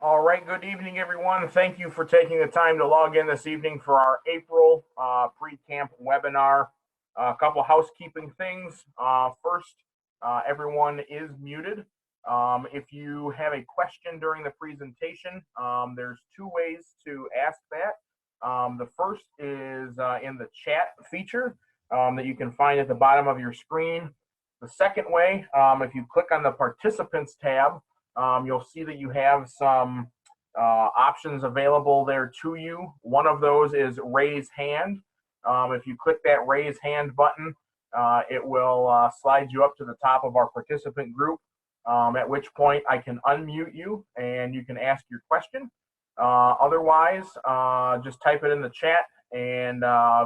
All right, good evening, everyone. Thank you for taking the time to log in this evening for our April pre-camp webinar. A couple housekeeping things. First, everyone is muted. If you have a question during the presentation, there's two ways to ask that. The first is in the chat feature that you can find at the bottom of your screen. The second way, if you click on the Participants tab, you'll see that you have some options available there to you. One of those is raise hand. If you click that raise hand button, it will slide you up to the top of our participant group, at which point I can unmute you and you can ask your question. Otherwise, just type it in the chat and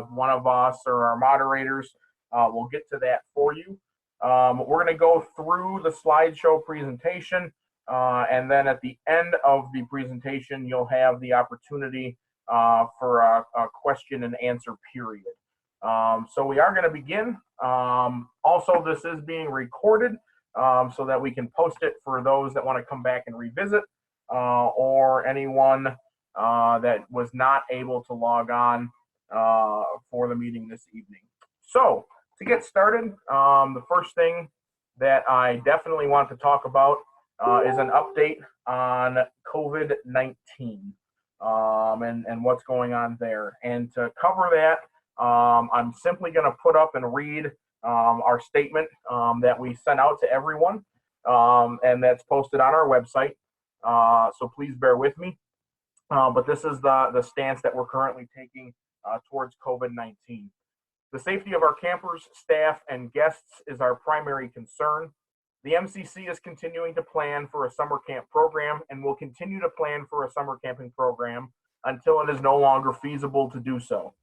one of us or our moderators will get to that for you. We're going to go through the slideshow presentation, and then at the end of the presentation, you'll have the opportunity for a question and answer period. So we are going to begin. Also, this is being recorded so that we can post it for those that want to come back and revisit, or anyone that was not able to log on for the meeting this evening. So to get started, the first thing that I definitely want to talk about is an update on COVID-19 and what's going on there. And to cover that, I'm simply going to put up and read our statement that we sent out to everyone, and that's posted on our website. So please bear with me. But this is the stance that we're currently taking towards COVID-19. The safety of our campers, staff, and guests is our primary concern. The MCC is continuing to plan for a summer camp program and will continue to plan for a summer camping program until it is no longer feasible to do so.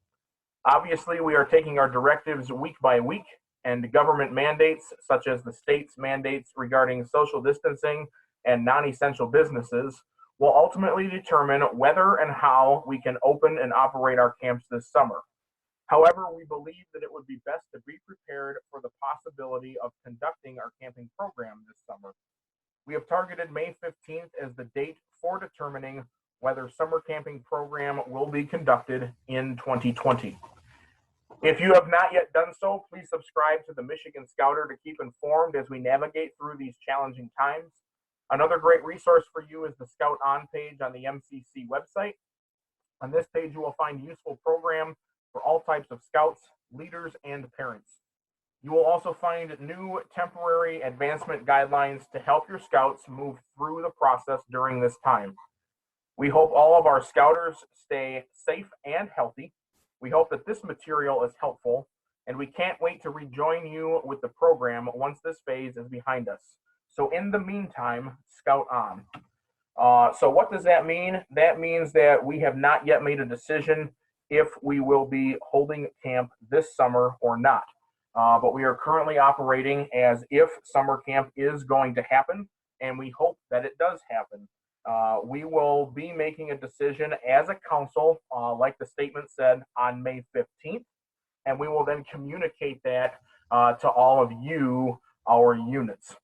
Obviously, we are taking our directives week by week, and government mandates, such as the state's mandates regarding social distancing and non-essential businesses, will ultimately determine whether and how we can open and operate our camps this summer. However, we believe that it would be best to be prepared for the possibility of conducting our camping program this summer. We have targeted May 15th as the date for determining whether summer camping program will be conducted in 2020. If you have not yet done so, please subscribe to the Michigan Scouter to keep informed as we navigate through these challenging times. Another great resource for you is the Scout On page on the MCC website. On this page, you will find useful programs for all types of scouts, leaders, and parents. You will also find new temporary advancement guidelines to help your scouts move through the process during this time. We hope all of our scouters stay safe and healthy. We hope that this material is helpful, and we can't wait to rejoin you with the program once this phase is behind us. So in the meantime, Scout On. So what does that mean? That means that we have not yet made a decision if we will be holding camp this summer or not. But we are currently operating as if summer camp is going to happen, and we hope that it does happen. We will be making a decision as a council, like the statement said, on May 15th, and we will then communicate that to all of you, our units.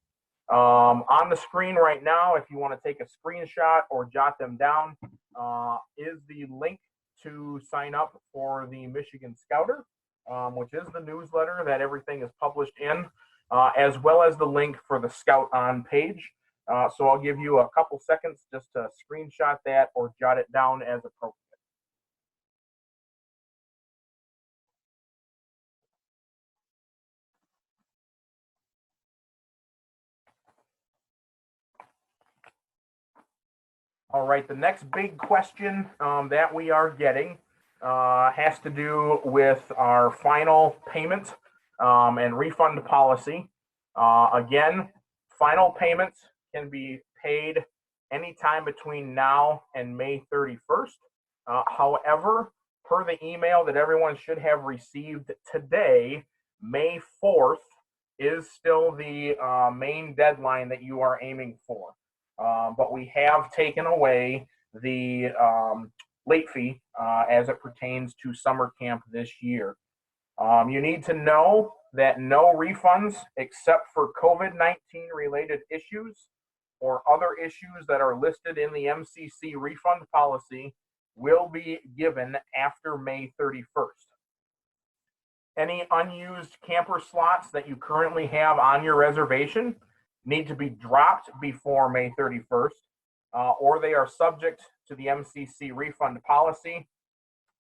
On the screen right now, if you want to take a screenshot or jot them down, is the link to sign up for the Michigan Scouter, which is the newsletter that everything is published in, as well as the link for the Scout On page. So I'll give you a couple seconds just to screenshot that or jot it down as appropriate. All right, the next big question that we are getting has to do with our final payment and refund policy. Again, final payments can be paid anytime between now and May 31st. However, per the email that everyone should have received today, May 4th is still the main deadline that you are aiming for. But we have taken away the late fee as it pertains to summer camp this year. You need to know that no refunds except for COVID-19 related issues or other issues that are listed in the MCC refund policy will be given after May 31st. Any unused camper slots that you currently have on your reservation need to be dropped before May 31st, or they are subject to the MCC refund policy,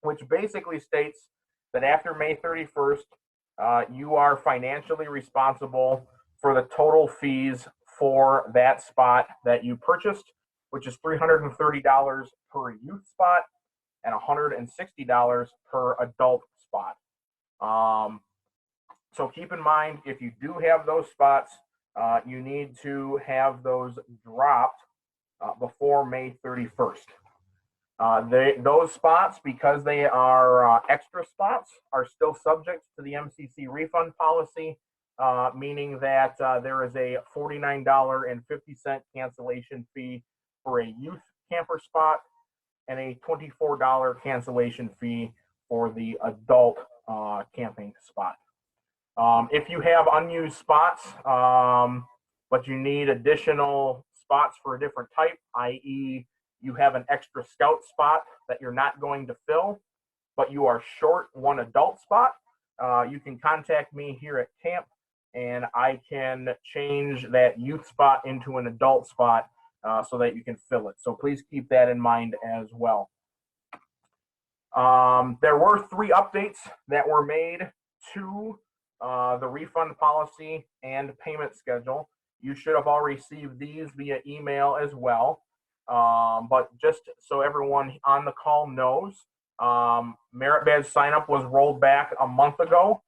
which basically states that after May 31st, you are financially responsible for the total fees for that spot that you purchased, which is $330 per youth spot and $160 per adult spot. So keep in mind, if you do have those spots, you need to have those dropped before May 31st. Those spots, because they are extra spots, are still subject to the MCC refund policy, meaning that there is a $49.50 cancellation fee for a youth camper spot and a $24 cancellation fee for the adult camping spot. If you have unused spots, but you need additional spots for a different type, i.e., you have an extra scout spot that you're not going to fill, but you are short one adult spot, you can contact me here at camp, and I can change that youth spot into an adult spot so that you can fill it. So please keep that in mind as well. There were 3 updates that were made to the refund policy and payment schedule. You should have all received these via email as well. But just so everyone on the call knows, merit badge sign up was rolled back a month ago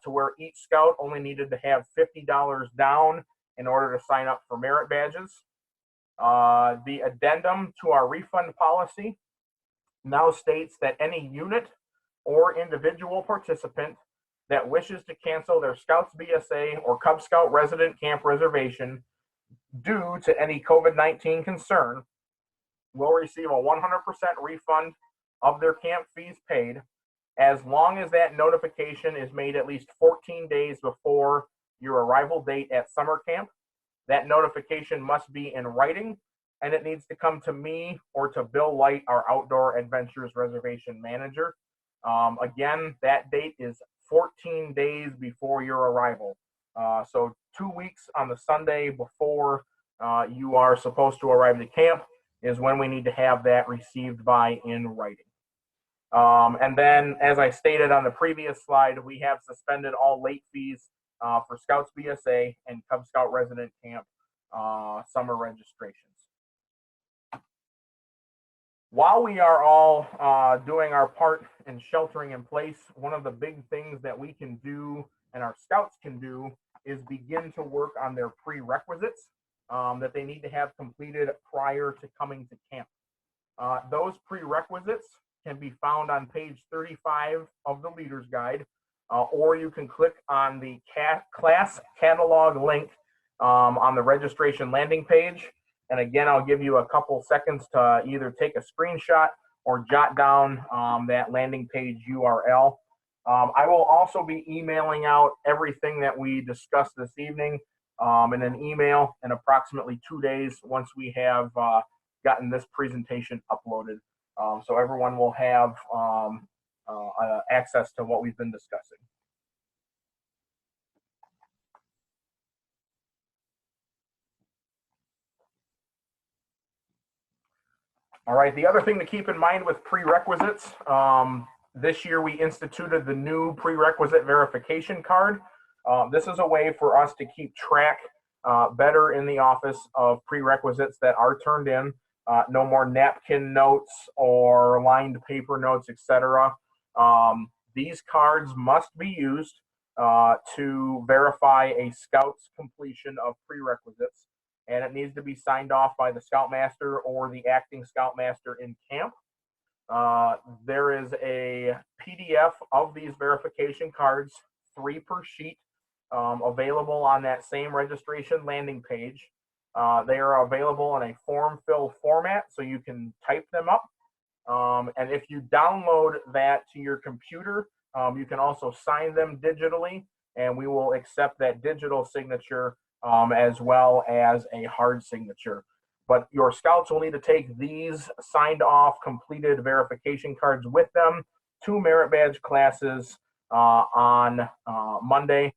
to where each scout only needed to have $50 down in order to sign up for merit badges. The addendum to our refund policy now states that any unit or individual participant that wishes to cancel their Scouts BSA or Cub Scout resident camp reservation due to any COVID-19 concern will receive a 100% refund of their camp fees paid, as long as that notification is made at least 14 days before your arrival date at summer camp. That notification must be in writing, and it needs to come to me or to Bill Light, our Outdoor Adventures Reservation Manager. Again, that date is 14 days before your arrival. So 2 weeks on the Sunday before you are supposed to arrive at camp is when we need to have that received by in writing. And then, as I stated on the previous slide, we have suspended all late fees for Scouts BSA and Cub Scout resident camp summer registrations. While we are all doing our part in sheltering in place, one of the big things that we can do and our scouts can do is begin to work on their prerequisites that they need to have completed prior to coming to camp. Those prerequisites can be found on page 35 of the Leader's Guide, or you can click on the class catalog link on the registration landing page. And again, I'll give you a couple seconds to either take a screenshot or jot down that landing page URL. I will also be emailing out everything that we discussed this evening in an email in approximately 2 days once we have gotten this presentation uploaded. So everyone will have access to what we've been discussing. All right, the other thing to keep in mind with prerequisites, this year we instituted the new prerequisite verification card. This is a way for us to keep track better in the office of prerequisites that are turned in. No more napkin notes or lined paper notes, etc. These cards must be used to verify a scout's completion of prerequisites, and it needs to be signed off by the scoutmaster or the acting scoutmaster in camp. There is a PDF of these verification cards, 3 per sheet, available on that same registration landing page. They are available in a form fill format, so you can type them up. And if you download that to your computer, you can also sign them digitally, and we will accept that digital signature as well as a hard signature. But your scouts will need to take these signed off, completed verification cards with them to merit badge classes on Monday,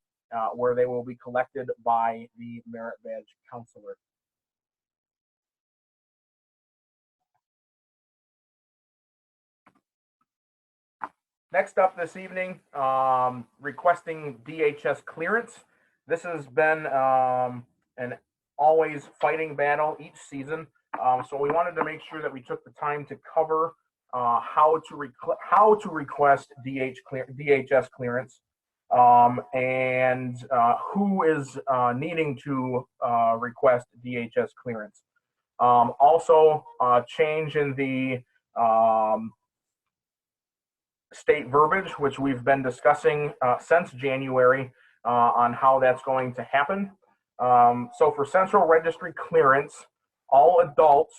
where they will be collected by the merit badge counselor. Next up this evening, requesting DHS clearance. This has been an always fighting battle each season. So we wanted to make sure that we took the time to cover how to request DHS clearance and who is needing to request DHS clearance. Also, change in the state verbiage, which we've been discussing since January on how that's going to happen. So for Central Registry clearance, all adults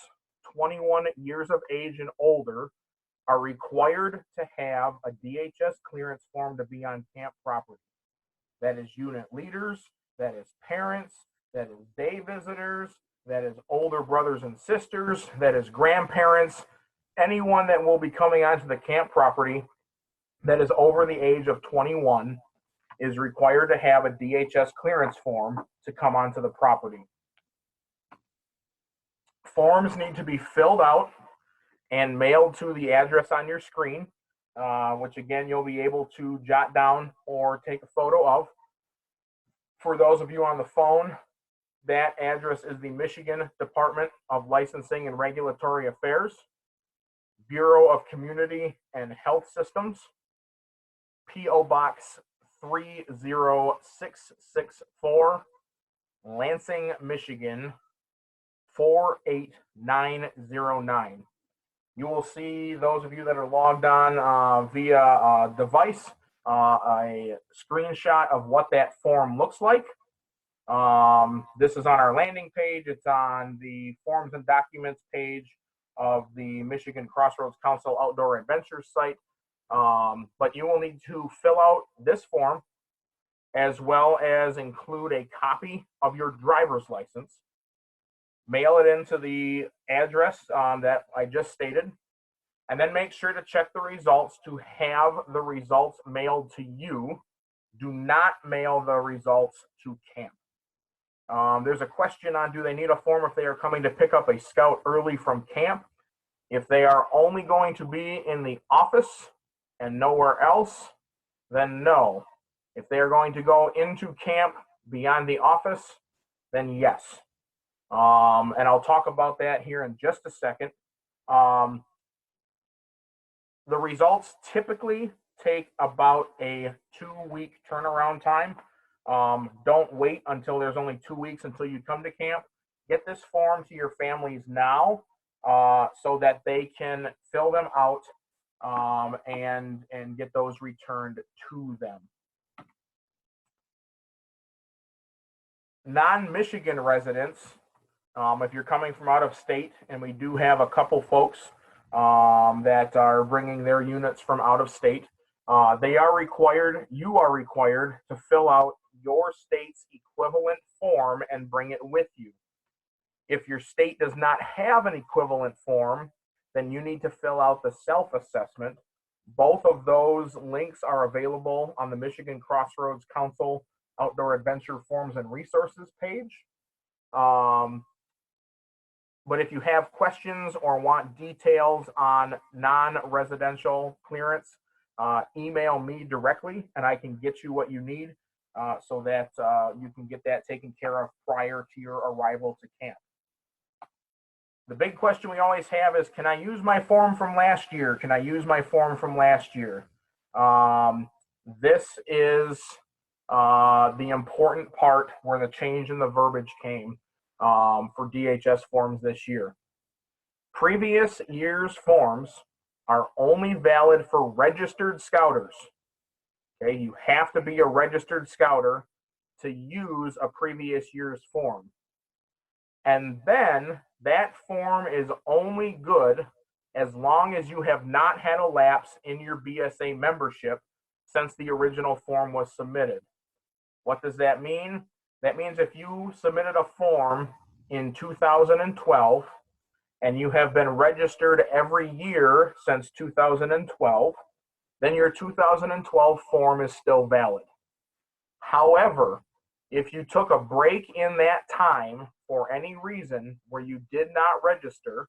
21 years of age and older are required to have a DHS clearance form to be on camp property. That is unit leaders, that is parents, that is day visitors, that is older brothers and sisters, that is grandparents, anyone that will be coming onto the camp property that is over the age of 21 is required to have a DHS clearance form to come onto the property. Forms need to be filled out and mailed to the address on your screen, which again, you'll be able to jot down or take a photo of. For those of you on the phone, that address is the Michigan Department of Licensing and Regulatory Affairs, Bureau of Community and Health Systems, P.O. Box 30664, Lansing, Michigan 48909. You will see, those of you that are logged on via a device, a screenshot of what that form looks like. This is on our landing page. It's on the forms and documents page of the Michigan Crossroads Council Outdoor Adventures site. But you will need to fill out this form as well as include a copy of your driver's license. Mail it into the address that I just stated, and then make sure to check the results to have the results mailed to you. Do not mail the results to camp. There's a question on, do they need a form if they are coming to pick up a scout early from camp? If they are only going to be in the office and nowhere else, then no. If they are going to go into camp beyond the office, then yes. And I'll talk about that here in just a second. The results typically take about a 2-week turnaround time. Don't wait until there's only 2 weeks until you come to camp. Get this form to your families now so that they can fill them out and get those returned to them. Non-Michigan residents, if you're coming from out of state, and we do have a couple folks that are bringing their units from out of state, you are required to fill out your state's equivalent form and bring it with you. If your state does not have an equivalent form, then you need to fill out the self-assessment. Both of those links are available on the Michigan Crossroads Council Outdoor Adventure Forms and Resources page. But if you have questions or want details on non-residential clearance, email me directly and I can get you what you need so that you can get that taken care of prior to your arrival to camp. The big question we always have is, can I use my form from last year? Can I use my form from last year? This is the important part where the change in the verbiage came for DHS forms this year. Previous year's forms are only valid for registered scouters. Okay, you have to be a registered scouter to use a previous year's form. And then that form is only good as long as you have not had a lapse in your BSA membership since the original form was submitted. What does that mean? That means if you submitted a form in 2012 and you have been registered every year since 2012, then your 2012 form is still valid. However, if you took a break in that time for any reason where you did not register,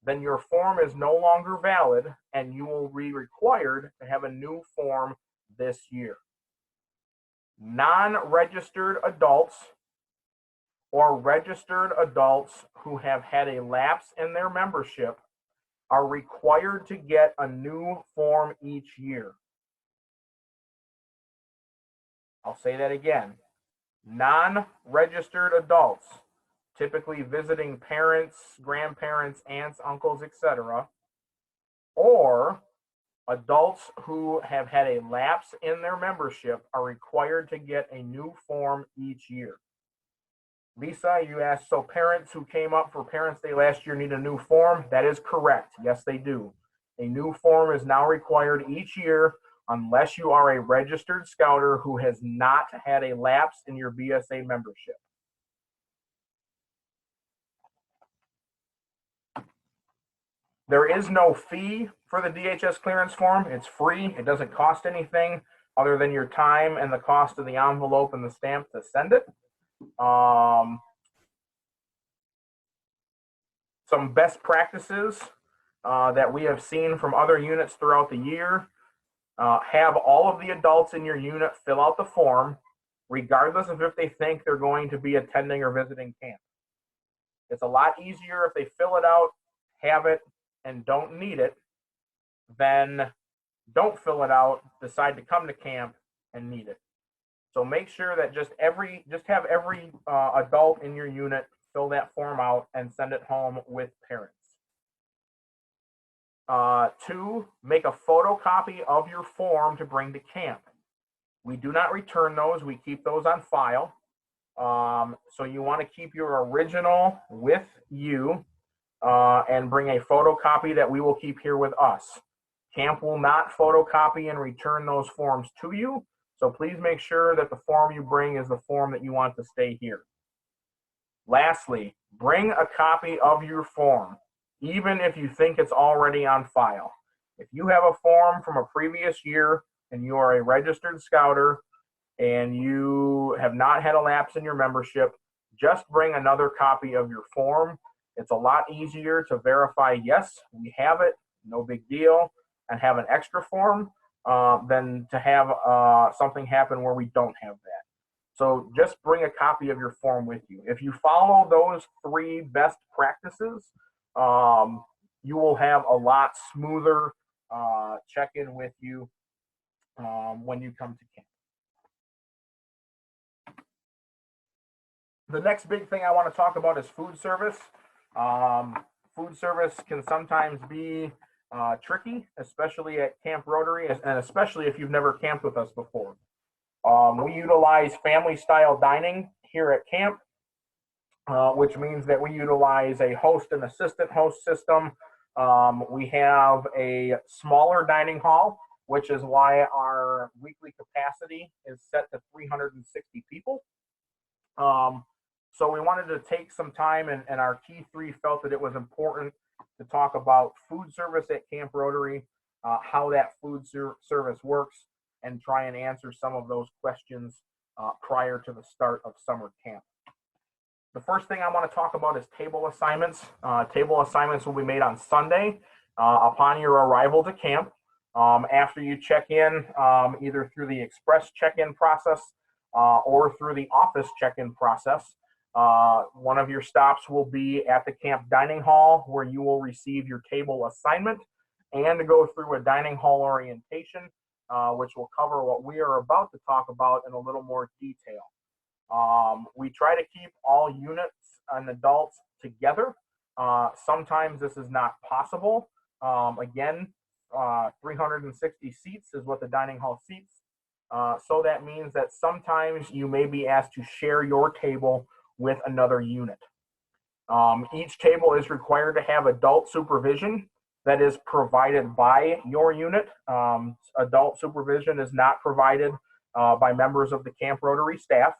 then your form is no longer valid and you will be required to have a new form this year. Non-registered adults or registered adults who have had a lapse in their membership are required to get a new form each year. I'll say that again. Non-registered adults, typically visiting parents, grandparents, aunts, uncles, etc., or adults who have had a lapse in their membership are required to get a new form each year. Lisa, you asked, so parents who came up for Parents' Day last year need a new form? That is correct. Yes, they do. A new form is now required each year unless you are a registered scouter who has not had a lapse in your BSA membership. There is no fee for the DHS clearance form. It's free. It doesn't cost anything other than your time and the cost of the envelope and the stamp to send it. Some best practices that we have seen from other units throughout the year. Have all of the adults in your unit fill out the form, regardless of if they think they're going to be attending or visiting camp. It's a lot easier if they fill it out, have it, and don't need it, than don't fill it out, decide to come to camp, and need it. So make sure that just have every adult in your unit fill that form out and send it home with parents. 2, make a photocopy of your form to bring to camp. We do not return those. We keep those on file. So you want to keep your original with you and bring a photocopy that we will keep here with us. Camp will not photocopy and return those forms to you. So please make sure that the form you bring is the form that you want to stay here. Lastly, bring a copy of your form, even if you think it's already on file. If you have a form from a previous year and you are a registered scouter and you have not had a lapse in your membership, just bring another copy of your form. It's a lot easier to verify, yes, we have it, no big deal, and have an extra form than to have something happen where we don't have that. So just bring a copy of your form with you. If you follow those 3 best practices, you will have a lot smoother check-in with you when you come to camp. The next big thing I want to talk about is food service. Food service can sometimes be tricky, especially at Camp Rotary, and especially if you've never camped with us before. We utilize family-style dining here at camp, which means that we utilize a host and assistant host system. We have a smaller dining hall, which is why our weekly capacity is set to 360 people. So we wanted to take some time, and our key 3 felt that it was important to talk about food service at Camp Rotary, how that food service works, and try and answer some of those questions prior to the start of summer camp. The first thing I want to talk about is table assignments. Table assignments will be made on Sunday upon your arrival to camp. After you check in, either through the express check-in process or through the office check-in process, one of your stops will be at the camp dining hall, where you will receive your table assignment and go through a dining hall orientation, which will cover what we are about to talk about in a little more detail. We try to keep all units and adults together. Sometimes this is not possible. Again, 360 seats is what the dining hall seats. So that means that sometimes you may be asked to share your table with another unit. Each table is required to have adult supervision that is provided by your unit. Adult supervision is not provided by members of the Camp Rotary staff.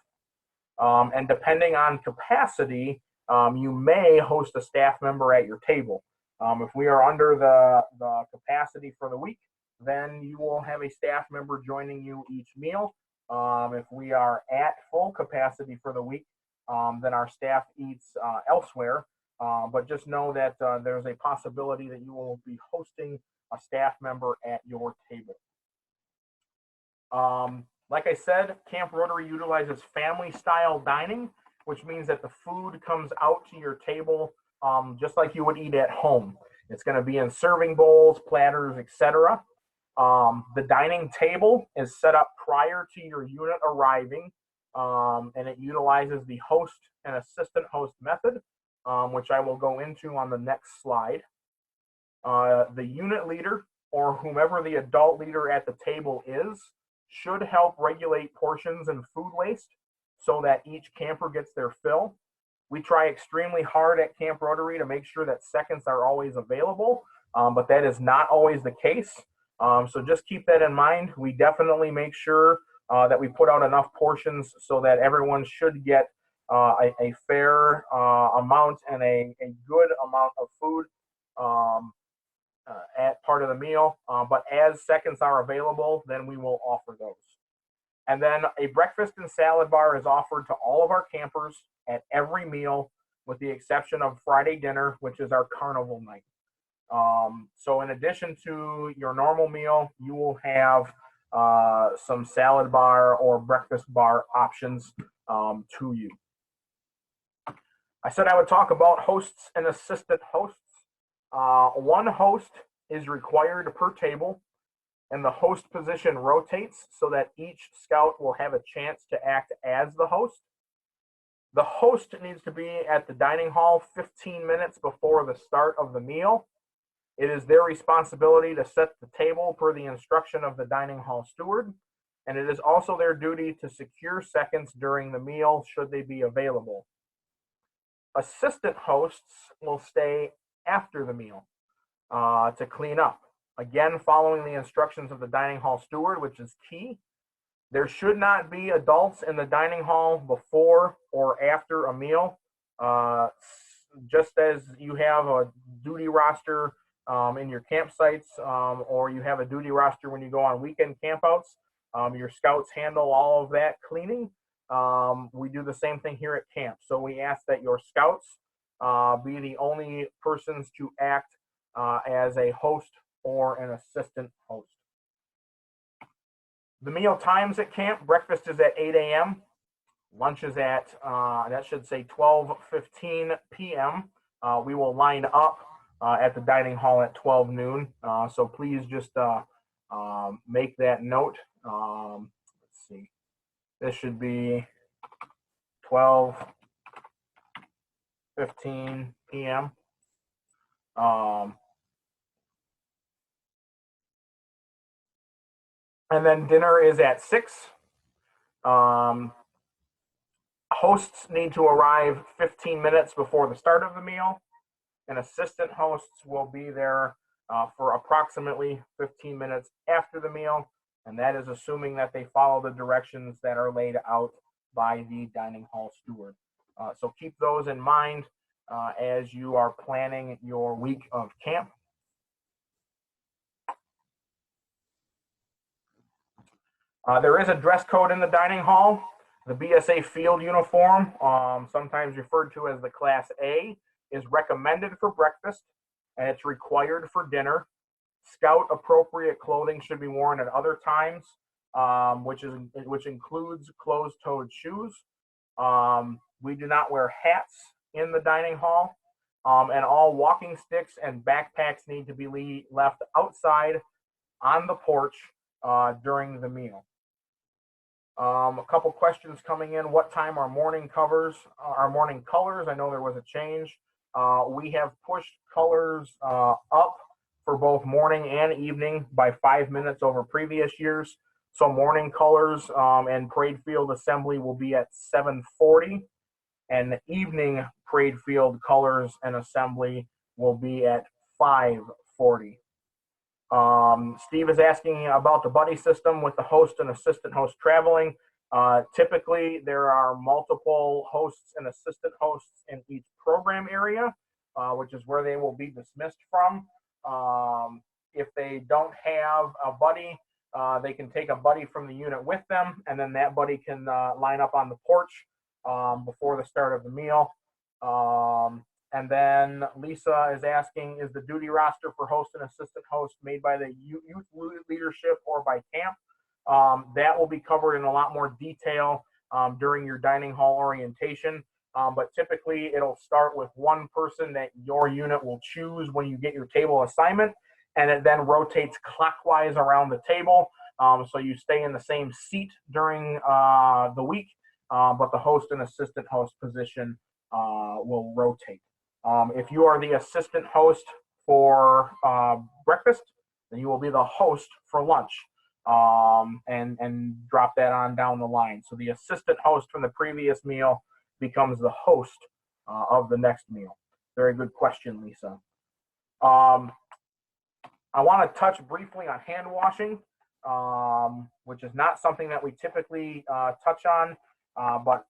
And depending on capacity, you may host a staff member at your table. If we are under the capacity for the week, then you will have a staff member joining you each meal. If we are at full capacity for the week, then our staff eats elsewhere. But just know that there's a possibility that you will be hosting a staff member at your table. Like I said, Camp Rotary utilizes family-style dining, which means that the food comes out to your table just like you would eat at home. It's going to be in serving bowls, platters, etc. The dining table is set up prior to your unit arriving, and it utilizes the host and assistant host method, which I will go into on the next slide. The unit leader, or whomever the adult leader at the table is, should help regulate portions and food waste so that each camper gets their fill. We try extremely hard at Camp Rotary to make sure that seconds are always available, but that is not always the case. So just keep that in mind. We definitely make sure that we put out enough portions so that everyone should get a fair amount and a good amount of food at part of the meal. But as seconds are available, then we will offer those. And then a breakfast and salad bar is offered to all of our campers at every meal, with the exception of Friday dinner, which is our carnival night. So in addition to your normal meal, you will have some salad bar or breakfast bar options to you. I said I would talk about hosts and assistant hosts. One host is required per table, and the host position rotates so that each scout will have a chance to act as the host. The host needs to be at the dining hall 15 minutes before the start of the meal. It is their responsibility to set the table per the instruction of the dining hall steward, and it is also their duty to secure seconds during the meal should they be available. Assistant hosts will stay after the meal to clean up. Again, following the instructions of the dining hall steward, which is key. There should not be adults in the dining hall before or after a meal. Just as you have a duty roster in your campsites, or you have a duty roster when you go on weekend campouts, your scouts handle all of that cleaning. We do the same thing here at camp. So we ask that your scouts be the only persons to act as a host or an assistant host. The meal times at camp: breakfast is at 8 a.m. Lunch is at, that should say 12:15 p.m. We will line up at the dining hall at 12 noon. So please just make that note. Let's see. This should be 12:15 p.m. And then dinner is at 6. Hosts need to arrive 15 minutes before the start of the meal, and assistant hosts will be there for approximately 15 minutes after the meal, and that is assuming that they follow the directions that are laid out by the dining hall steward. So keep those in mind as you are planning your week of camp. There is a dress code in the dining hall. The BSA field uniform, sometimes referred to as the Class A, is recommended for breakfast, and it's required for dinner. Scout appropriate clothing should be worn at other times, which includes closed-toed shoes. We do not wear hats in the dining hall, and all walking sticks and backpacks need to be left outside on the porch during the meal. A couple questions coming in. What time are morning colors? I know there was a change. We have pushed colors up for both morning and evening by 5 minutes over previous years. So morning colors and parade field assembly will be at 7:40, and evening parade field colors and assembly will be at 5:40. Steve is asking about the buddy system with the host and assistant host traveling. Typically, there are multiple hosts and assistant hosts in each program area, which is where they will be dismissed from. If they don't have a buddy, they can take a buddy from the unit with them, and then that buddy can line up on the porch before the start of the meal. And then Lisa is asking, is the duty roster for host and assistant host made by the youth leadership or by camp? That will be covered in a lot more detail during your dining hall orientation. But typically, it'll start with one person that your unit will choose when you get your table assignment, and it then rotates clockwise around the table. So you stay in the same seat during the week, but the host and assistant host position will rotate. If you are the assistant host for breakfast, then you will be the host for lunch, and drop that on down the line. So the assistant host from the previous meal becomes the host of the next meal. Very good question, Lisa. I want to touch briefly on hand washing, which is not something that we typically touch on, but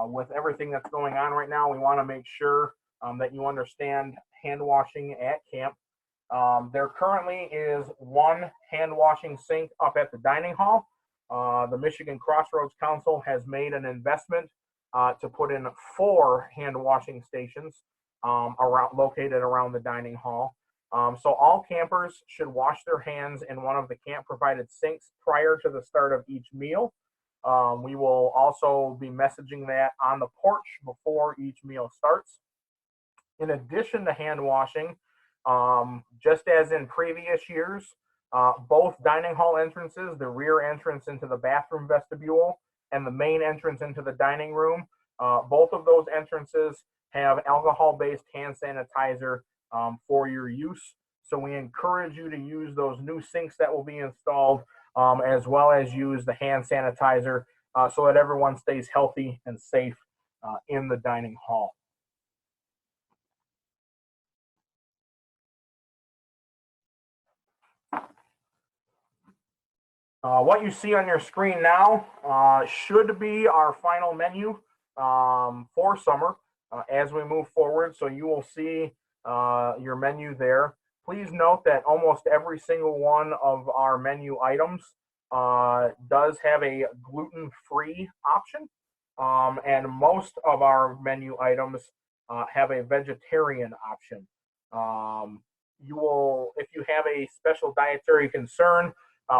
with everything that's going on right now, we want to make sure that you understand hand washing at camp. There currently is one hand washing sink up at the dining hall. The Michigan Crossroads Council has made an investment to put in 4 hand washing stations located around the dining hall. So all campers should wash their hands in one of the camp provided sinks prior to the start of each meal. We will also be messaging that on the porch before each meal starts. In addition to hand washing, just as in previous years, both dining hall entrances, the rear entrance into the bathroom vestibule and the main entrance into the dining room, both of those entrances have alcohol-based hand sanitizer for your use. So we encourage you to use those new sinks that will be installed, as well as use the hand sanitizer so that everyone stays healthy and safe in the dining hall. What you see on your screen now should be our final menu for summer as we move forward. So you will see your menu there. Please note that almost every single one of our menu items does have a gluten-free option, and most of our menu items have a vegetarian option. You will, if you have a special dietary concern,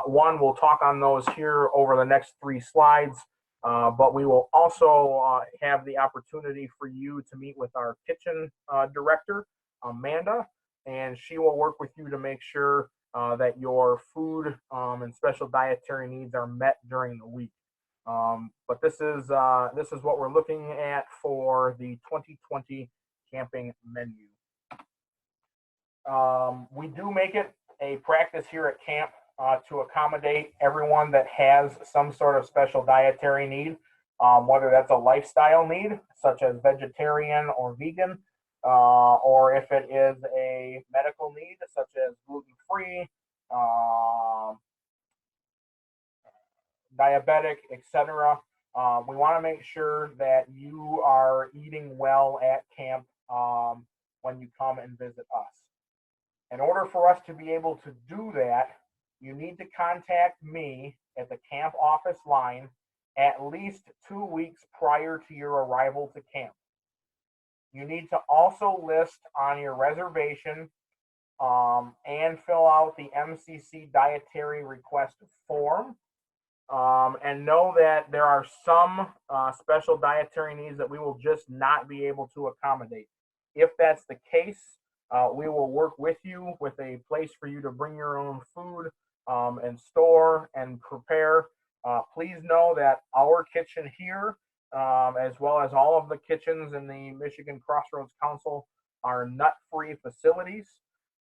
one, we'll talk on those here over the next 3 slides, but we will also have the opportunity for you to meet with our kitchen director, Amanda, and she will work with you to make sure that your food and special dietary needs are met during the week. But this is what we're looking at for the 2020 camping menu. We do make it a practice here at camp to accommodate everyone that has some sort of special dietary need, whether that's a lifestyle need, such as vegetarian or vegan, or if it is a medical need, such as gluten-free, diabetic, etc. We want to make sure that you are eating well at camp when you come and visit us. In order for us to be able to do that, you need to contact me at the camp office line at least 2 weeks prior to your arrival to camp. You need to also list on your reservation and fill out the MCC Dietary Request form. And know that there are some special dietary needs that we will just not be able to accommodate. If that's the case, we will work with you with a place for you to bring your own food and store and prepare. Please know that our kitchen here, as well as all of the kitchens in the Michigan Crossroads Council, are nut-free facilities.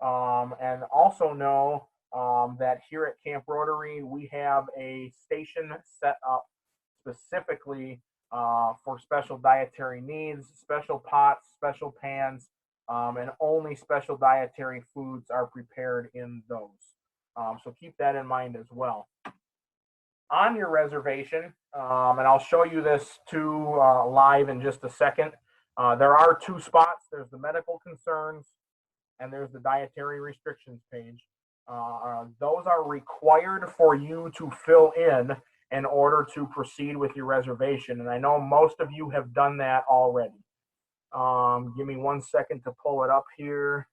And also know that here at Camp Rotary, we have a station set up specifically for special dietary needs, special pots, special pans, and only special dietary foods are prepared in those. So keep that in mind as well. on your reservation, and I'll show you this too live in just a second. There are two spots. There's the medical concerns and there's the dietary restrictions page. Those are required for you to fill in order to proceed with your reservation. And I know most of you have done that already. Give me 1 second to pull it up here.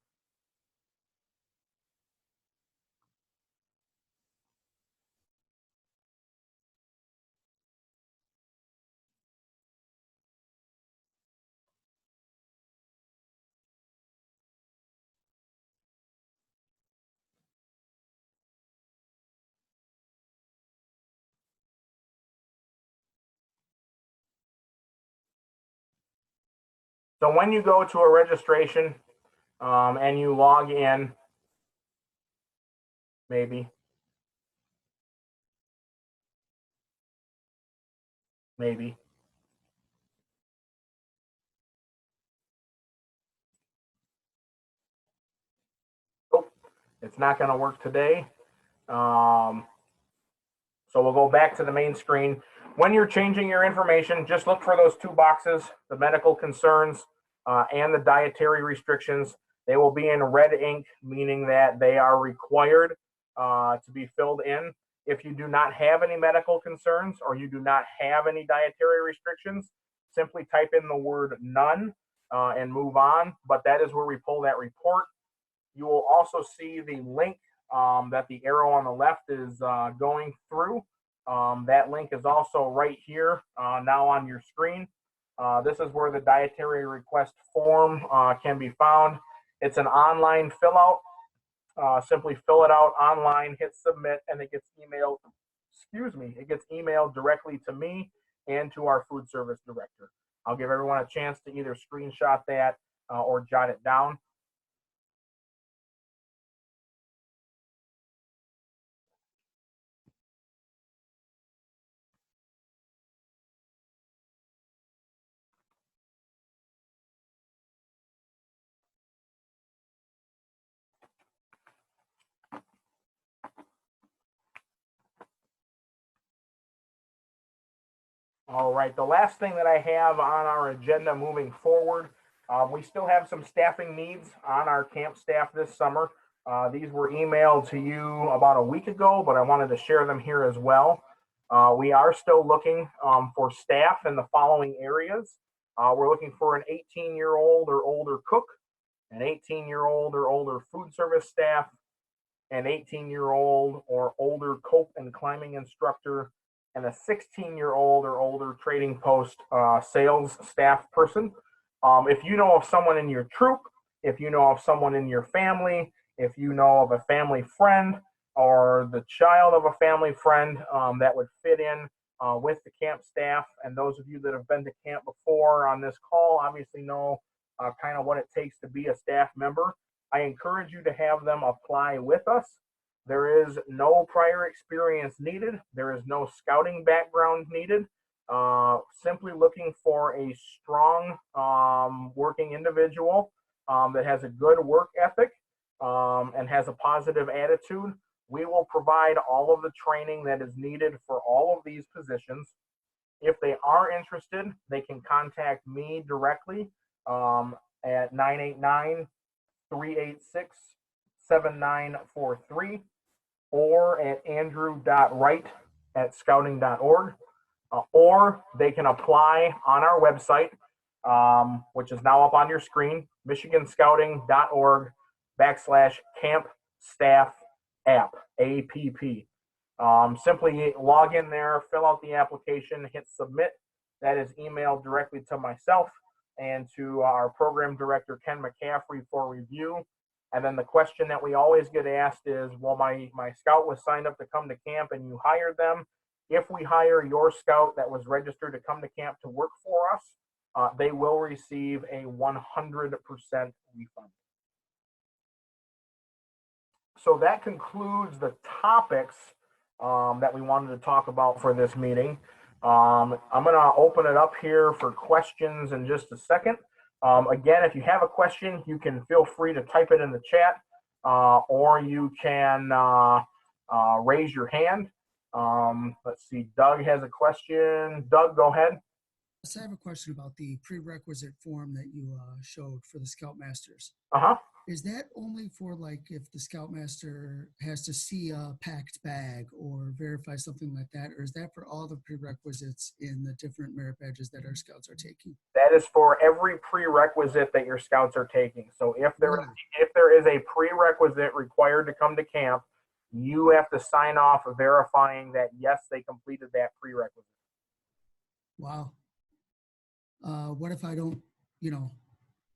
So when you go to a registration and you log in, maybe, oh, it's not going to work today. So we'll go back to the main screen. When you're changing your information, just look for those two boxes, the medical concerns and the dietary restrictions. They will be in red ink, meaning that they are required to be filled in. If you do not have any medical concerns or you do not have any dietary restrictions, simply type in the word none and move on. But that is where we pull that report. You will also see the link that the arrow on the left is going through. That link is also right here now on your screen. This is where the dietary request form can be found. It's an online fill out. Simply fill it out online, hit submit, and it gets emailed. Excuse me, it gets emailed directly to me and to our food service director. I'll give everyone a chance to either screenshot that or jot it down. All right, the last thing that I have on our agenda moving forward, we still have some staffing needs on our camp staff this summer. These were emailed to you about a week ago, but I wanted to share them here as well. We are still looking for staff in the following areas. We're looking for an 18-year-old or older cook, an 18-year-old or older food service staff, an 18-year-old or older cope and climbing instructor, and a 16-year-old or older trading post sales staff person. If you know of someone in your troop, if you know of someone in your family, if you know of a family friend or the child of a family friend that would fit in with the camp staff, and those of you that have been to camp before on this call obviously know kind of what it takes to be a staff member. I encourage you to have them apply with us. There is no prior experience needed. There is no scouting background needed. Simply looking for a strong working individual that has a good work ethic and has a positive attitude. We will provide all of the training that is needed for all of these positions. If they are interested, they can contact me directly at 989-386-7943 or at andrew.wright@scouting.org. Or they can apply on our website, which is now up on your screen, michiganscouting.org/camp staff app, APP. Simply log in there, fill out the application, hit submit. That is emailed directly to myself and to our program director, Ken McCaffrey, for review. And then the question that we always get asked is, well, my scout was signed up to come to camp and you hired them. If we hire your scout that was registered to come to camp to work for us, they will receive a 100% refund. So that concludes the topics that we wanted to talk about for this meeting. I'm going to open it up here for questions in just a second. Again, if you have a question, you can feel free to type it in the chat or you can raise your hand. Let's see, Doug has a question. Doug, go ahead. So I have a question about the prerequisite form that you showed for the Scoutmasters. Uh-huh. Is that only for like if the Scoutmaster has to see a packed bag or verify something like that, or is that for all the prerequisites in the different merit badges that our Scouts are taking? That is for every prerequisite that your Scouts are taking. So if there is a prerequisite required to come to camp, you have to sign off verifying that yes, they completed that prerequisite. Wow. What if I don't, I'm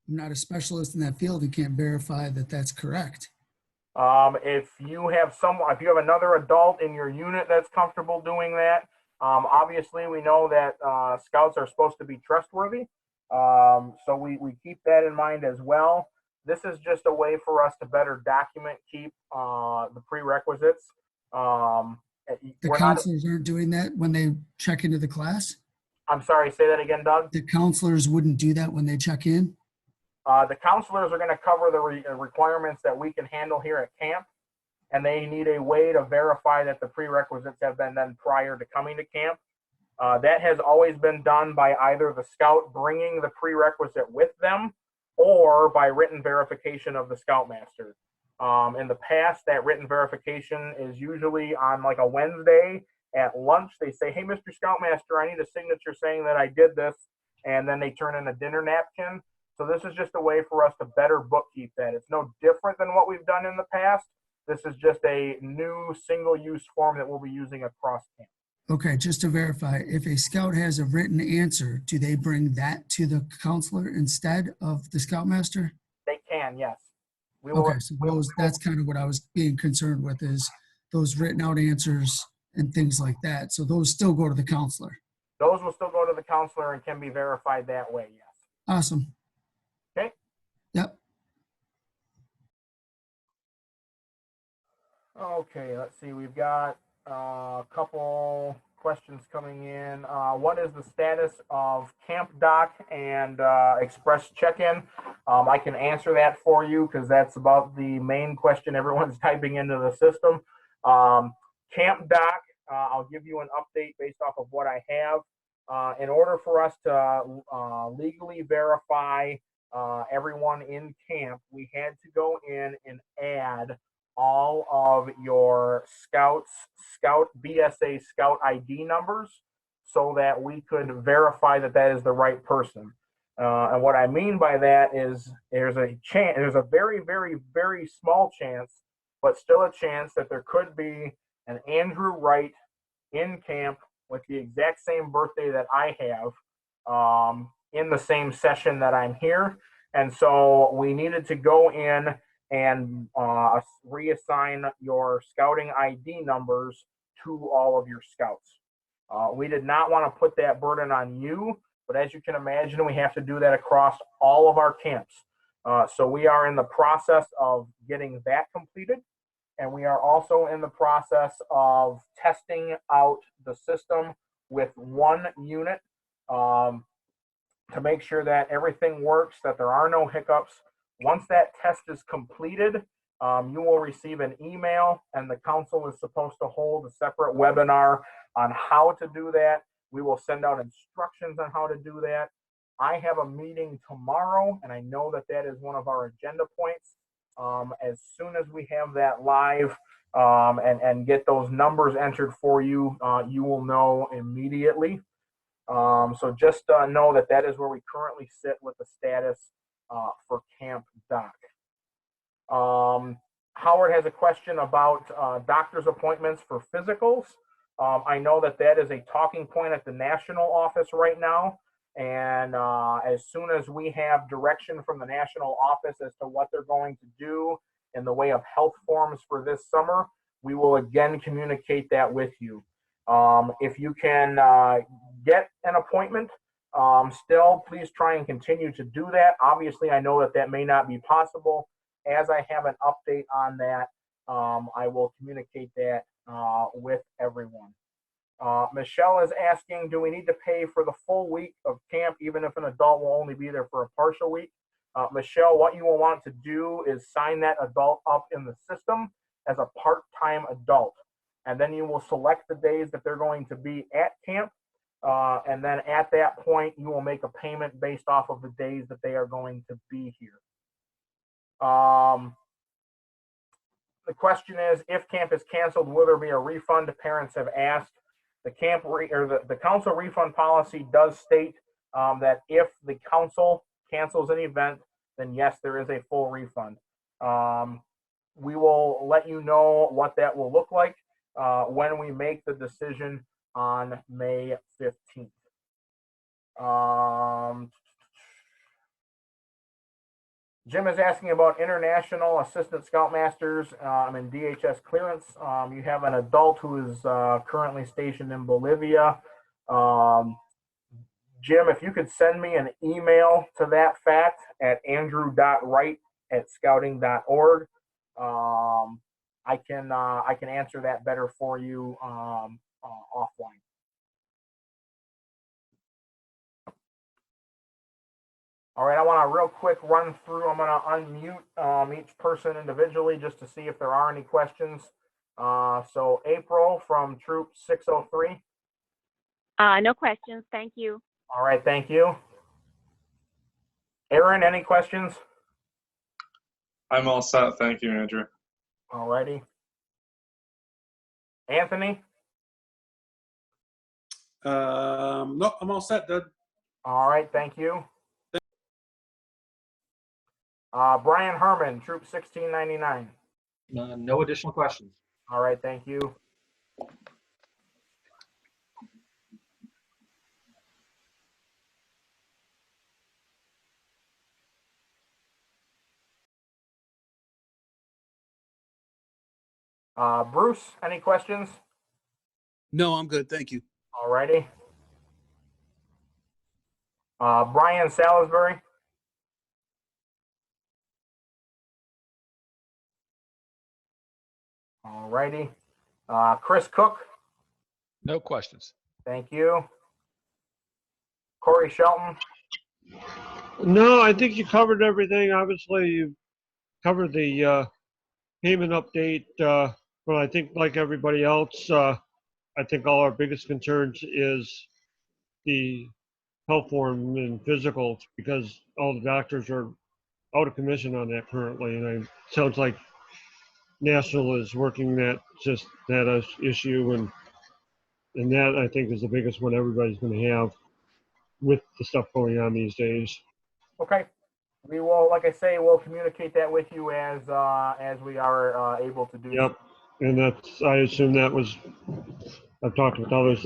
not a specialist in that field and can't verify that that's correct? If you have another adult in your unit that's comfortable doing that, obviously we know that Scouts are supposed to be trustworthy. So we keep that in mind as well. This is just a way for us to better keep the prerequisites. The counselors aren't doing that when they check into the class? I'm sorry, say that again, Doug. The counselors wouldn't do that when they check in? The counselors are going to cover the requirements that we can handle here at camp, and they need a way to verify that the prerequisites have been done prior to coming to camp. That has always been done by either the Scout bringing the prerequisite with them or by written verification of the Scoutmaster. In the past, that written verification is usually on like a Wednesday at lunch. They say, hey, Mr. Scoutmaster, I need a signature saying that I did this, and then they turn in a dinner napkin. So this is just a way for us to better bookkeep that. It's no different than what we've done in the past. This is just a new single-use form that we'll be using across camp. Okay, just to verify, if a Scout has a written answer, do they bring that to the counselor instead of the Scoutmaster? They can, yes. Okay, so that's kind of what I was being concerned with, is those written out answers and things like that. So those still go to the counselor. Those will still go to the counselor and can be verified that way, yes. Awesome. Okay. Yep. Okay, let's see. We've got a couple questions coming in. What is the status of Camp Doc and Express check-in? I can answer that for you because that's about the main question everyone's typing into the system. Camp Doc, I'll give you an update based off of what I have. In order for us to legally verify everyone in camp, we had to go in and add all of your Scout BSA Scout ID numbers so that we could verify that that is the right person. And what I mean by that is there's a very, very, very small chance, but still a chance that there could be an Andrew Wright in camp with the exact same birthday that I have in the same session that I'm here. And so we needed to go in and reassign your scouting ID numbers to all of your Scouts. We did not want to put that burden on you, but as you can imagine, we have to do that across all of our camps. So we are in the process of getting that completed. And we are also in the process of testing out the system with one unit to make sure that everything works, that there are no hiccups. Once that test is completed, you will receive an email, and the council is supposed to hold a separate webinar on how to do that. We will send out instructions on how to do that. I have a meeting tomorrow, and I know that that is one of our agenda points. As soon as we have that live and get those numbers entered for you, you will know immediately. So just know that that is where we currently sit with the status for Camp Doc. Howard has a question about doctor's appointments for physicals. I know that that is a talking point at the national office right now. And as soon as we have direction from the national office as to what they're going to do in the way of health forms for this summer, we will again communicate that with you. If you can get an appointment, still, please try and continue to do that. Obviously, I know that that may not be possible. As I have an update on that, I will communicate that with everyone. Michelle is asking, do we need to pay for the full week of camp, even if an adult will only be there for a partial week? Michelle, what you will want to do is sign that adult up in the system as a part-time adult. and then you will select the days that they're going to be at camp. And then at that point, you will make a payment based off of the days that they are going to be here. The question is, if camp is canceled, will there be a refund? Parents have asked. The the council refund policy does state that if the council cancels an event, then yes, there is a full refund. We will let you know what that will look like when we make the decision on May 15th. Jim is asking about international assistant scoutmasters and DHS clearance. You have an adult who is currently stationed in Bolivia. Jim, if you could send me an email to that fact at andrew.wright@scouting.org, I can answer that better for you offline. All right, I want to real quick run through. I'm going to unmute each person individually just to see if there are any questions. So April from Troop 603. No questions. Thank you. All right, thank you. Aaron, any questions? I'm all set. Thank you, Andrew. All righty. Anthony? No, I'm all set, Doug. All right, thank you. Brian Herman, Troop 1699. No additional questions. All right, thank you. Bruce, any questions? No, I'm good. Thank you. All righty. Brian Salisbury. All righty. Chris Cook. No questions. Thank you. Corey Shelton. No, I think you covered everything. Obviously, you covered the payment update, but I think like everybody else, I think all our biggest concerns is the health form and physicals because all the doctors are out of commission on that currently, and it sounds like National is working that issue, and that I think is the biggest one everybody's going to have with the stuff going on these days. Okay. We will, like I say, we'll communicate that with you as we are able to do. Yep, and that's, I assume that was, I've talked with other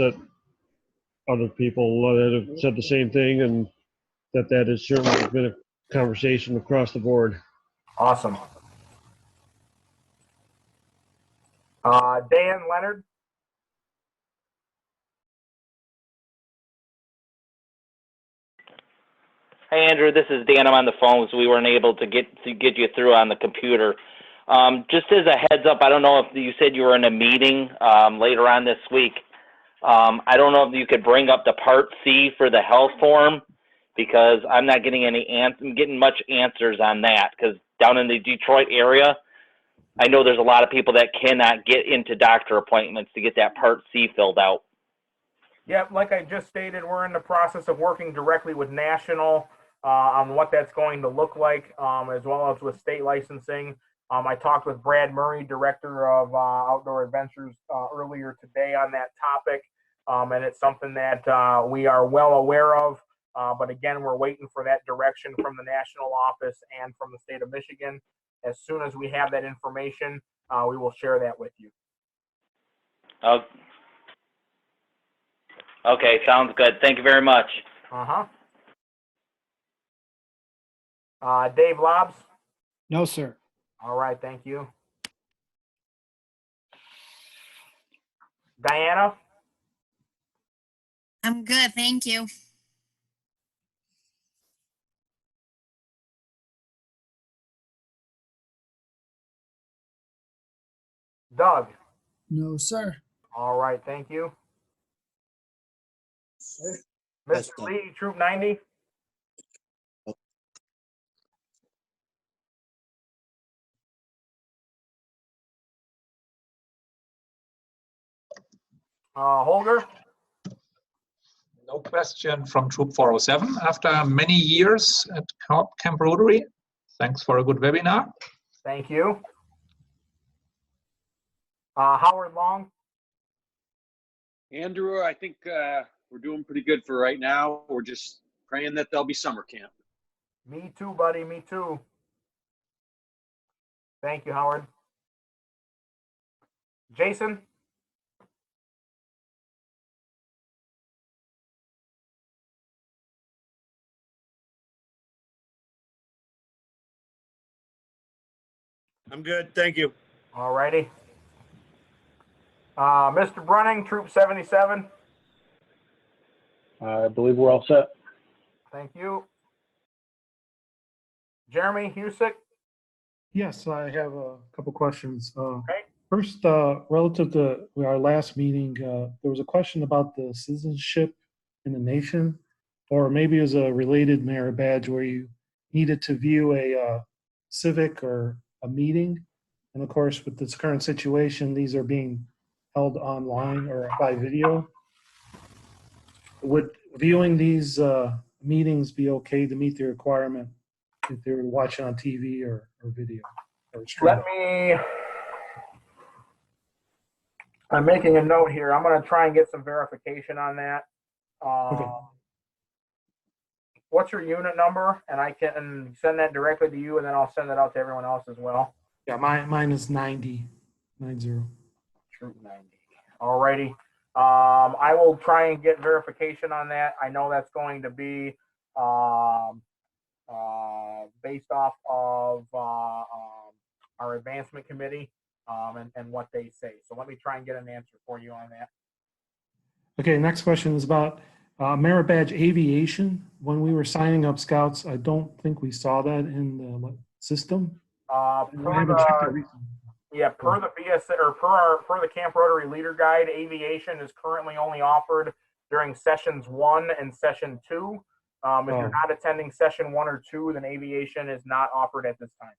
people that have said the same thing, and that has certainly been a conversation across the board. Awesome. Dan Leonard. Hey Andrew, this is Dan. I'm on the phone, so we weren't able to get you through on the computer. Just as a heads up, I don't know if you said you were in a meeting later on this week. I don't know if you could bring up the Part C for the health form, because I'm not getting much answers on that. Because down in the Detroit area, I know there's a lot of people that cannot get into doctor appointments to get that Part C filled out. Yeah, like I just stated, we're in the process of working directly with National on what that's going to look like, as well as with state licensing. I talked with Brad Murray, Director of Outdoor Adventures, earlier today on that topic, and it's something that we are well aware of. But again, we're waiting for that direction from the national office and from the state of Michigan. As soon as we have that information, we will share that with you. Okay, sounds good. Thank you very much. Dave Lobbs? No, sir. All right, thank you. Diana? I'm good, thank you. Doug? No, sir. All right, thank you. Mr. Lee, Troop 90? Holger? No question from Troop 407. After many years at Camp Rotary, thanks for a good webinar. Thank you. Howard Long? Andrew, I think we're doing pretty good for right now. We're just praying that there'll be summer camp. Me too, buddy. Me too. Thank you, Howard. Jason? I'm good, thank you. All righty. Mr. Brunning, Troop 77. I believe we're all set. Thank you. Jeremy Husick? Yes, I have a couple questions. Okay. First, relative to our last meeting, there was a question about the citizenship in the nation, or maybe it was a related merit badge where you needed to view a civic or a meeting. And of course, with this current situation, these are being held online or by video. Would viewing these meetings be okay to meet the requirement if they were watching on TV or video or stream? I'm making a note here. I'm going to try and get some verification on that. Okay. What's your unit number? And I can send that directly to you, and then I'll send it out to everyone else as well. Yeah, mine is 90. Troop 90. All righty. I will try and get verification on that. I know that's going to be based off of our advancement committee and what they say. So let me try and get an answer for you on that. Okay, next question is about merit badge aviation. When we were signing up scouts, I don't think we saw that in the system. I haven't checked it recently. Yeah, per the BS or per the Camp Rotary Leader Guide, aviation is currently only offered during sessions 1 and session 2. If you're not attending session 1 or 2, then aviation is not offered at this time.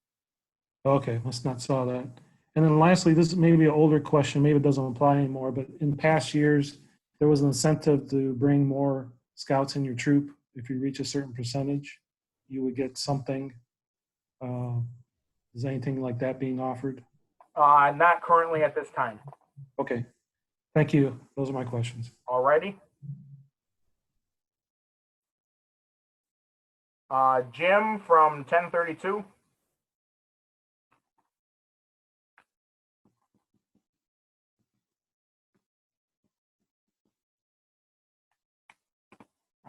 Okay, must not saw that. And then lastly, this is maybe an older question, maybe it doesn't apply anymore, but in past years, there was an incentive to bring more scouts in your troop. If you reach a certain percentage, you would get something. Is anything like that being offered? Not currently at this time. Okay, thank you. Those are my questions. All righty. Jim from 1032.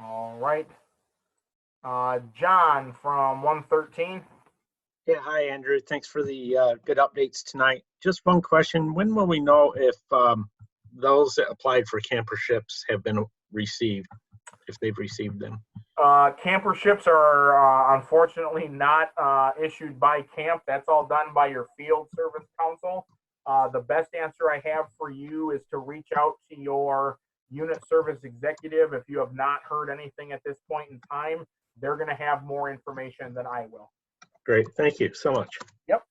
All right. John from 113. Yeah, hi, Andrew. Thanks for the good updates tonight. Just one question. When will we know if those that applied for camperships have been received, if they've received them? Camperships are unfortunately not issued by camp. That's all done by your field service council. The best answer I have for you is to reach out to your unit service executive. If you have not heard anything at this point in time, they're going to have more information than I will. Great. Thank you so much. Yep.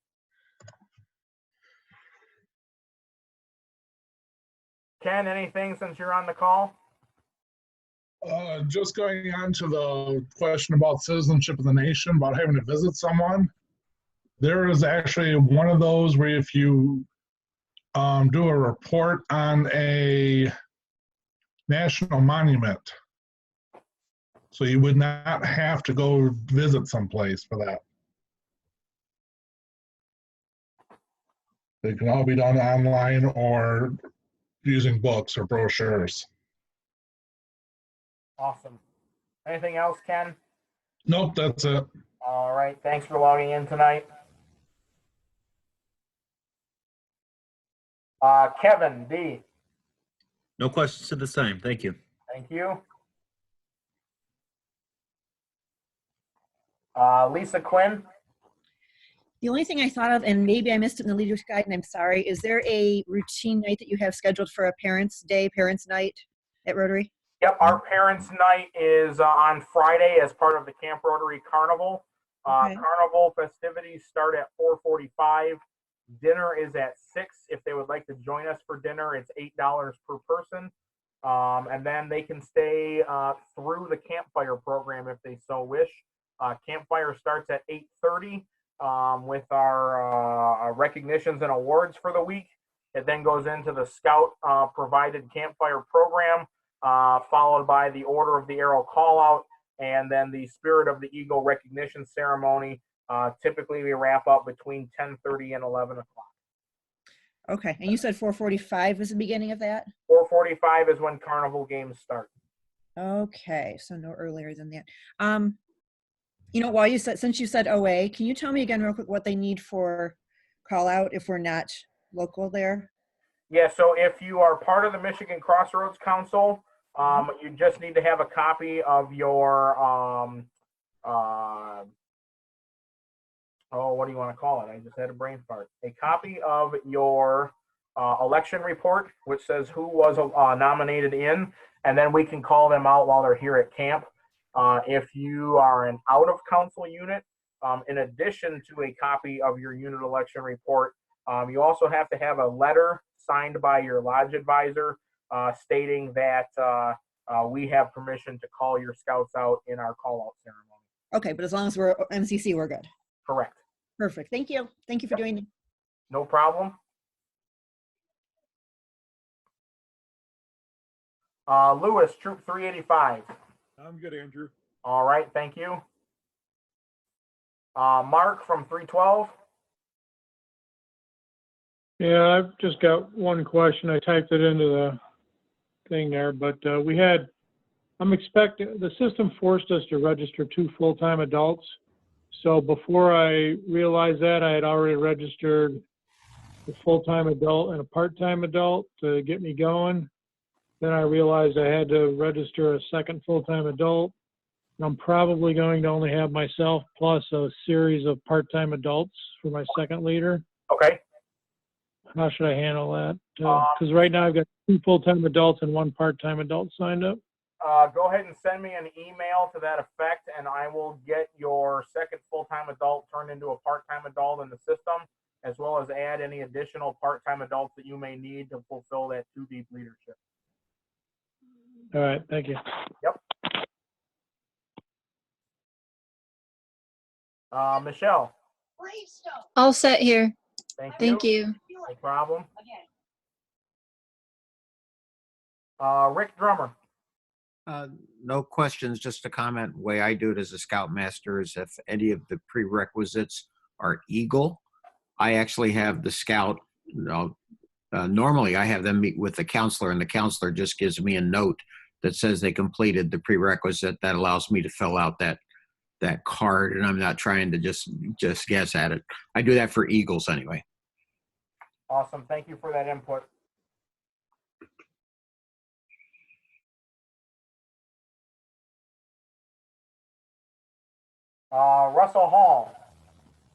Ken, anything since you're on the call? Just going on to the question about citizenship of the nation, about having to visit someone. There is actually one of those where if you do a report on a national monument, so you would not have to go visit someplace for that. They can all be done online or using books or brochures. Awesome. Anything else, Ken? Nope, that's it. All right. Thanks for logging in tonight. Kevin D. No questions at this time. Thank you. Thank you. Lisa Quinn. The only thing I thought of, and maybe I missed it in the leader's guide, and I'm sorry, is there a routine night that you have scheduled for a parents' day, parents' night at Rotary? Yep, our parents' night is on Friday as part of the Camp Rotary Carnival. Okay. Carnival festivities start at 4:45. Dinner is at 6. If they would like to join us for dinner, it's $8 per person. And then they can stay through the campfire program if they so wish. Campfire starts at 8:30 with our recognitions and awards for the week. It then goes into the Scout provided campfire program, followed by the Order of the Arrow call out, and then the Spirit of the Eagle recognition ceremony. Typically, we wrap up between 10:30 and 11 o'clock. Okay, and you said 4:45 was the beginning of that? 4:45 is when carnival games start. Okay, so no earlier than that. While you said, since you said OA, can you tell me again real quick what they need for call out if we're not local there? Yeah, so if you are part of the Michigan Crossroads Council, you just need to have a copy of your, what do you want to call it? I just had a brain fart. A copy of your election report, which says who was nominated in, and then we can call them out while they're here at camp. If you are an out-of-council unit, in addition to a copy of your unit election report, you also have to have a letter signed by your lodge advisor stating that we have permission to call your scouts out in our call-out ceremony. Okay, but as long as we're MCC, we're good. Correct. Perfect. Thank you. Thank you for doing it. No problem. Lewis, Troop 385. I'm good, Andrew. All right, thank you. Mark from 312. Yeah, I've just got one question. I typed it into the thing there, but I'm expecting, the system forced us to register 2 full-time adults. So before I realized that, I had already registered a full-time adult and a part-time adult to get me going. Then I realized I had to register a second full-time adult. I'm probably going to only have myself plus a series of part-time adults for my second leader. Okay. How should I handle that? Because right now I've got 2 full-time adults and 1 part-time adult signed up. Go ahead and send me an email to that effect, and I will get your second full-time adult turned into a part-time adult in the system, as well as add any additional part-time adults that you may need to fulfill that 2 deep leadership. All right, thank you. Yep. Michelle. All set here. Thank you. you. No problem. Rick Drummer. No questions, just a comment. The way I do it as a scoutmaster is if any of the prerequisites are Eagle, I actually have the scout, normally I have them meet with the counselor, and the counselor just gives me a note that says they completed the prerequisite. That allows me to fill out that card, and I'm not trying to just guess at it. I do that for Eagles anyway. Awesome. Thank you for that input. Russell Hall.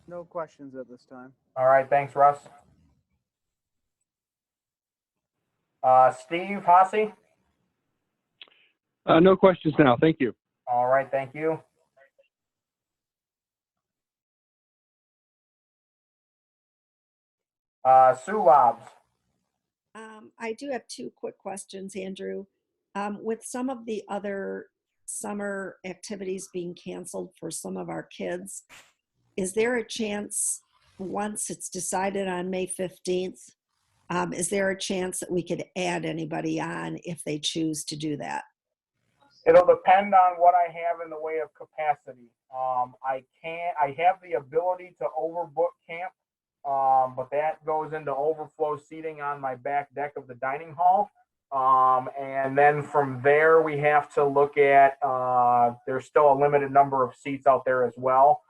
No questions at this time. All right. Thanks, Russ. Steve Hasse. No questions now. Thank you. All right. Thank you. Sue Lobbs. I do have 2 quick questions, Andrew. With some of the other summer activities being canceled for some of our kids, is there a chance, once it's decided on May 15th, is there a chance that we could add anybody on if they choose to do that? It'll depend on what I have in the way of capacity. I have the ability to overbook camp, but that goes into overflow seating on my back deck of the dining hall. And then from there, we have to look at, there's still a limited number of seats out there as well.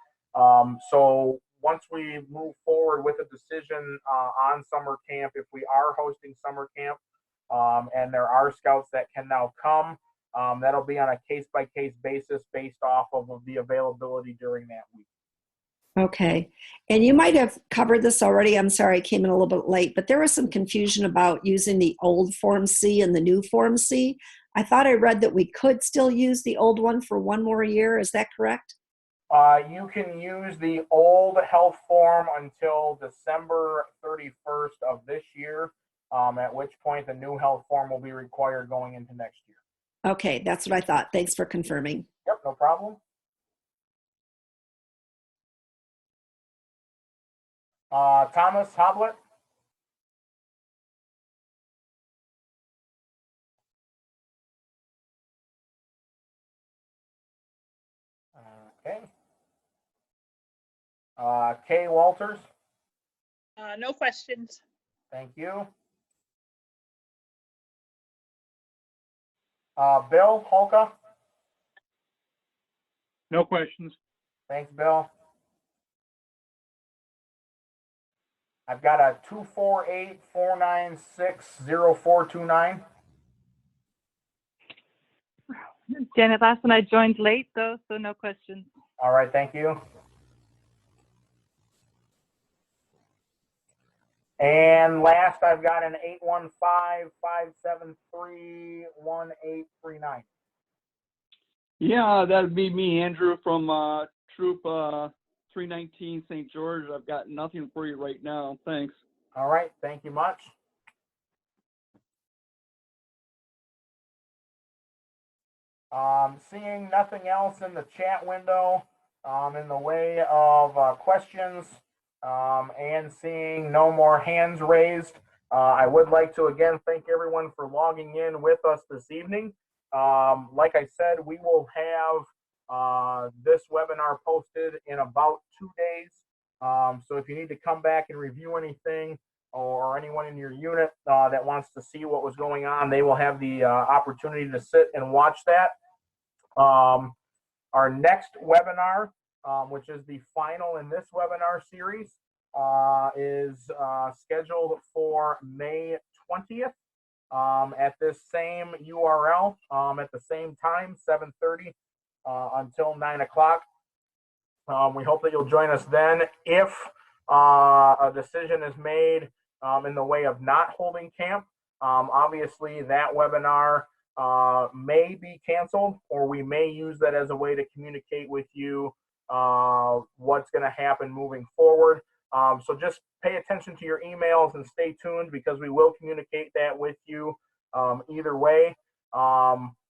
So once we move forward with a decision on summer camp, if we are hosting summer camp, and there are scouts that can now come, that'll be on a case-by-case basis based off of the availability during that week. Okay. And you might have covered this already. I'm sorry, I came in a little bit late, but there was some confusion about using the old Form C and the new Form C. I thought I read that we could still use the old one for 1 more year. Is that correct? You can use the old health form until December 31st of this year, at which point the new health form will be required going into next year. Okay, that's what I thought. Thanks for confirming. Yep, no problem. Thomas Hoblet? Okay. Kay Walters? No questions. Thank you. Bill Holka? No questions. Thanks, Bill. I've got a 248-496-0429. Janet Lassen, I joined late though, so no questions. All right, thank you. And last, I've got an 815-573-1839. Yeah, that'd be me, Andrew, from Troop 319 St. George. I've got nothing for you right now. Thanks. All right, thank you much. Seeing nothing else in the chat window in the way of questions, and seeing no more hands raised, I would like to again thank everyone for logging in with us this evening. Like I said, we will have this webinar posted in about 2 days. So if you need to come back and review anything, or anyone in your unit that wants to see what was going on, they will have the opportunity to sit and watch that. Our next webinar, which is the final in this webinar series, is scheduled for May 20th at this same URL at the same time, 7:30 until 9 o'clock. We hope that you'll join us then. If a decision is made in the way of not holding camp, obviously that webinar may be canceled, or we may use that as a way to communicate with you what's going to happen moving forward. So just pay attention to your emails and stay tuned, because we will communicate that with you either way.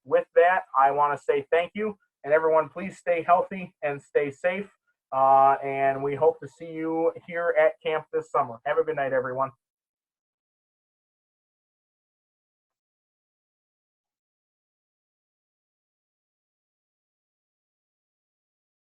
With that, I want to say thank you, and everyone, please stay healthy and stay safe. And we hope to see you here at camp this summer. Have a good night, everyone.